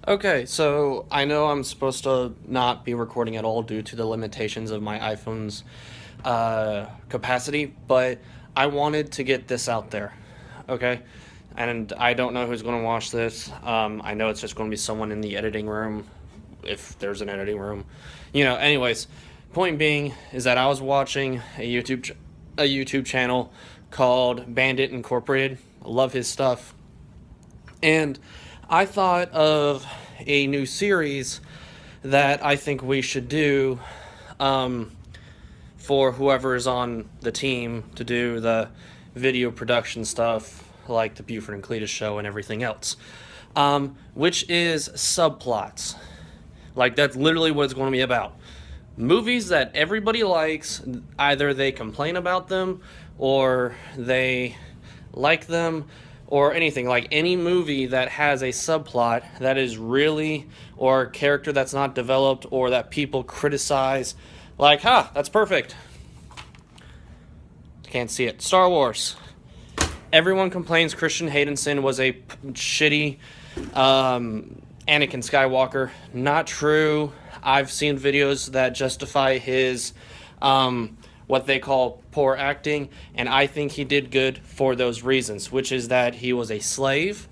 Okay, so I know I'm supposed to not be recording at all due to the limitations of my iPhone's capacity, but I wanted to get this out there, okay? And I don't know who's going to watch this. I know it's just going to be someone in the editing room, if there's an editing room. Anyways, point being is that I was watching a YouTube channel called Bandit Incorporated. I love his stuff. And I thought of a new series that I think we should do um, for whoever is on the team to do the video production stuff, like the Buford and Cletus show and everything else, which is subplots. Like, that's literally what it's going to be about. Movies that everybody likes, either they complain about them or they like them or anything. Like any movie that has a subplot that is really, or a character that's not developed or that people criticize, like, that's perfect. Can't see it. Star Wars. Everyone complains Christian Haydenson was a shitty Anakin Skywalker. Not true. I've seen videos that justify his what they call poor acting, and I think he did good for those reasons, which is that he was a slave,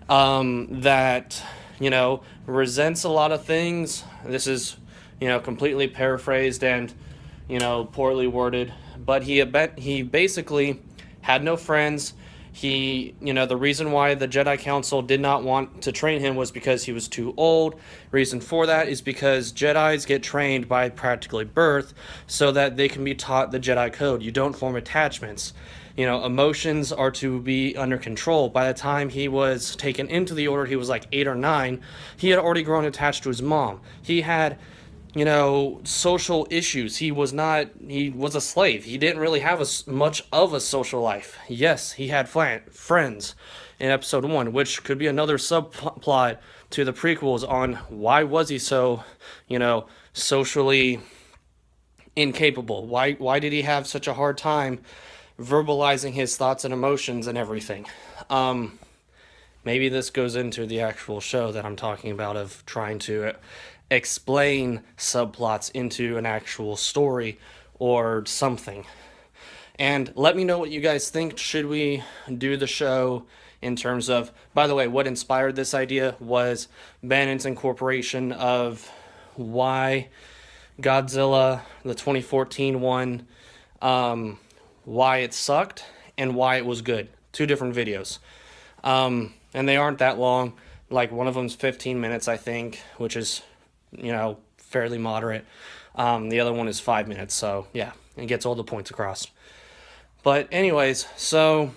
that, resents a lot of things. This is, completely paraphrased and, poorly worded, but he basically had no friends. The reason why the Jedi Council did not want to train him was because he was too old. Reason for that is because Jedis get trained by practically birth so that they can be taught the Jedi code. You don't form attachments. Emotions are to be under control. By the time he was taken into the order, he was like 8 or 9. He had already grown attached to his mom. He had social issues. He was a slave. He didn't really have much of a social life. Yes, he had friends in episode 1, which could be another subplot to the prequels on why was he so, socially incapable? Why did he have such a hard time verbalizing his thoughts and emotions and everything? Maybe this goes into the actual show that I'm talking about, of trying to explain subplots into an actual story or something. And let me know what you guys think. Should we do the show in terms of, by the way, what inspired this idea was Bannon's incorporation of why Godzilla, the 2014 one, why it sucked and why it was good. Two different videos. And they aren't that long. Like, one of them's 15 minutes, I think, which is, fairly moderate. The other one is 5 minutes, so yeah, it gets all the points across. But anyways, so,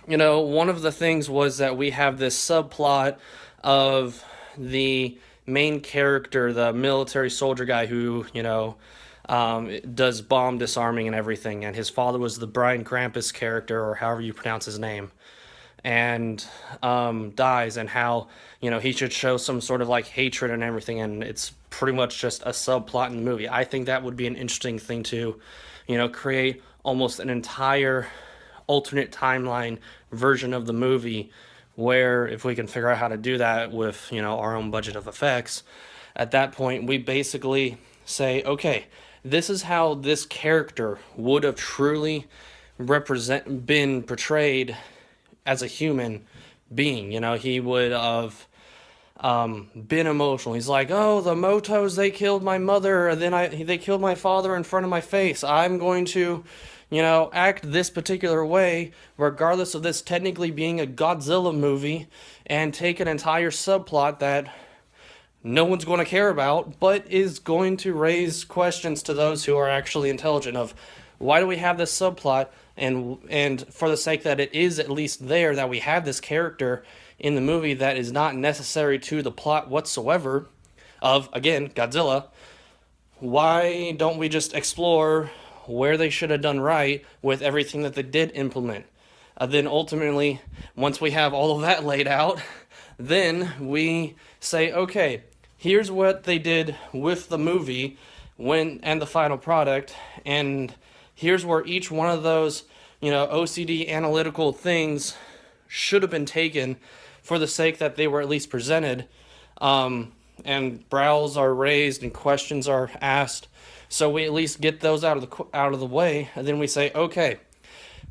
one of the things was that we have this subplot of the main character, the military soldier guy who, does bomb disarming and everything, and his father was the Brian Krampus character, or however you pronounce his name, and dies, and how he should show some sort of like hatred and everything, and it's pretty much just a subplot in the movie. I think that would be an interesting thing to create almost an entire alternate timeline version of the movie, where if we can figure out how to do that with our own budget of effects, at that point we basically say, okay, this is how this character would have truly been portrayed as a human being. He would have been emotional. He's like, oh, the Motos, they killed my mother, and then they killed my father in front of my face. I'm going to, act this particular way, regardless of this technically being a Godzilla movie, and take an entire subplot that no one's going to care about, but is going to raise questions to those who are actually intelligent of, why do we have this subplot? And for the sake that it is at least there, that we have this character in the movie that is not necessary to the plot whatsoever of, again, Godzilla, why don't we just explore where they should have done right with everything that they did implement? Then ultimately, once we have all of that laid out, then we say, okay, here's what they did with the movie and the final product, and here's where each one of those, OCD analytical things should have been taken for the sake that they were at least presented. and brows are raised and questions are asked. So we at least get those out of the way, and then we say, okay,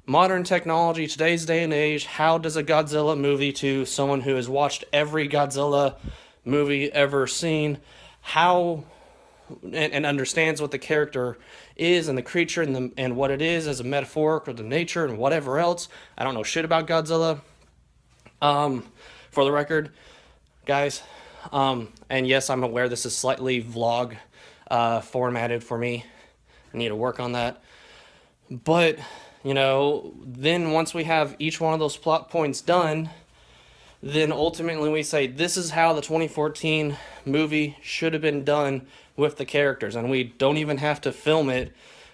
modern technology, today's day and age, how does a Godzilla movie, to someone who has watched every Godzilla movie ever seen, how and understands what the character is and the creature and what it is as a metaphoric or the nature and whatever else. I don't know shit about Godzilla. For the record, guys, and yes, I'm aware this is slightly vlog formatted for me. I need to work on that. But, you know, then once we have each one of those plot points done, then ultimately we say this is how the 2014 movie should have been done with the characters. And we don't even have to film it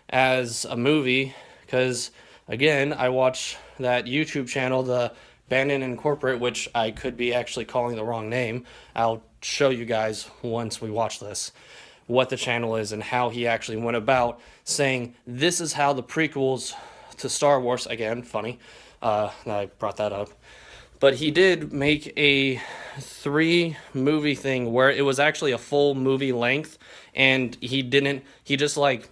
as a movie, because, again, I watch that YouTube channel, the Bandon and Corporate, which I could be actually calling the wrong name. I'll show you guys once we watch this what the channel is and how he actually went about saying this is how the prequels to Star Wars, again, funny that I brought that up, but he did make a 3-movie thing where it was actually a full movie length, and he just like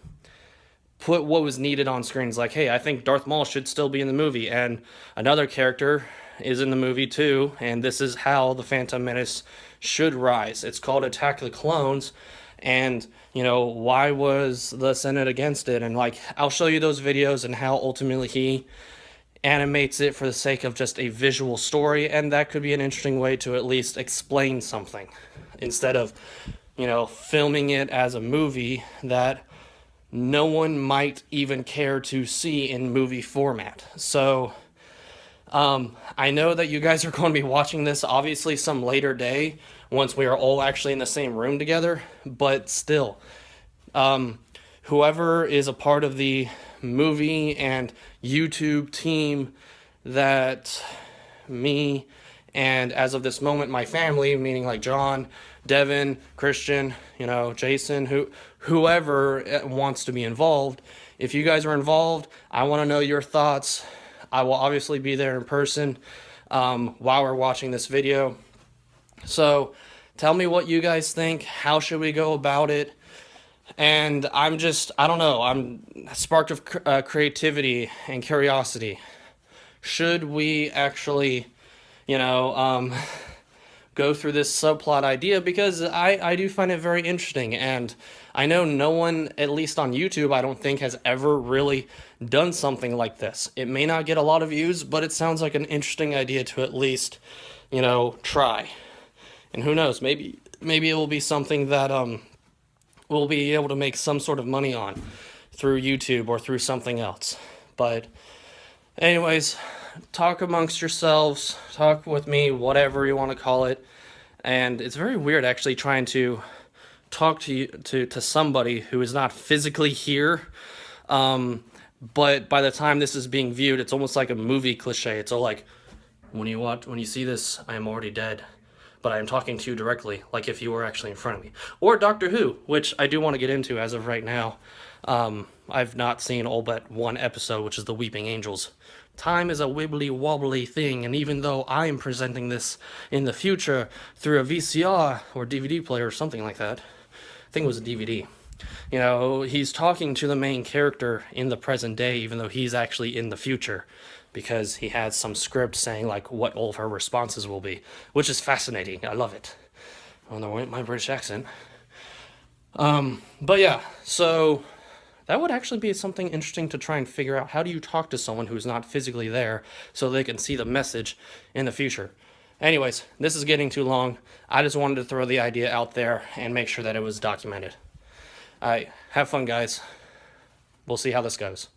put what was needed on screens. Like, hey, I think Darth Maul should still be in the movie, and another character is in the movie too, and this is how the Phantom Menace should rise. It's called Attack of the Clones, and, you know, why was the Senate against it? And, like, I'll show you those videos and how ultimately he animates it for the sake of just a visual story, and that could be an interesting way to at least explain something instead of, you know, filming it as a movie that no one might even care to see in movie format. So I know that you guys are going to be watching this obviously some later day once we are all actually in the same room together, but still, whoever is a part of the movie and YouTube team that me and, as of this moment, my family, meaning like John, Devin, Christian, you know, Jason, whoever wants to be involved, if you guys are involved, I want to know your thoughts. I will obviously be there in person while we're watching this video. So tell me what you guys think. How should we go about it? And I don't know, I'm sparked of creativity and curiosity. Should we actually, you know, go through this subplot idea? Because I do find it very interesting, and I know no one, at least on YouTube, I don't think has ever really done something like this. It may not get a lot of views, but it sounds like an interesting idea to at least, you know, try. And who knows, maybe it will be something that we'll be able to make some sort of money on through YouTube or through something else. But anyways, talk amongst yourselves, talk with me, whatever you want to call it. And it's very weird actually trying to talk to somebody who is not physically here. But by the time this is being viewed, it's almost like a movie cliche. It's all like, when you see this, I am already dead, but I am talking to you directly, like if you were actually in front of me. Or Doctor Who, which I do want to get into as of right now. I've not seen all but one episode, which is The Weeping Angels. Time is a wibbly-wobbly thing, and even though I am presenting this in the future through a VCR or DVD player or something like that, I think it was a DVD, you know, he's talking to the main character in the present day, even though he's actually in the future, because he has some script saying, like, what all of her responses will be, which is fascinating. I love it. I don't know my British accent. But yeah, so that would actually be something interesting to try and figure out. How do you talk to someone who's not physically there so they can see the message in the future? Anyways, this is getting too long. I just wanted to throw the idea out there and make sure that it was documented. All right, have fun, guys. We'll see how this goes.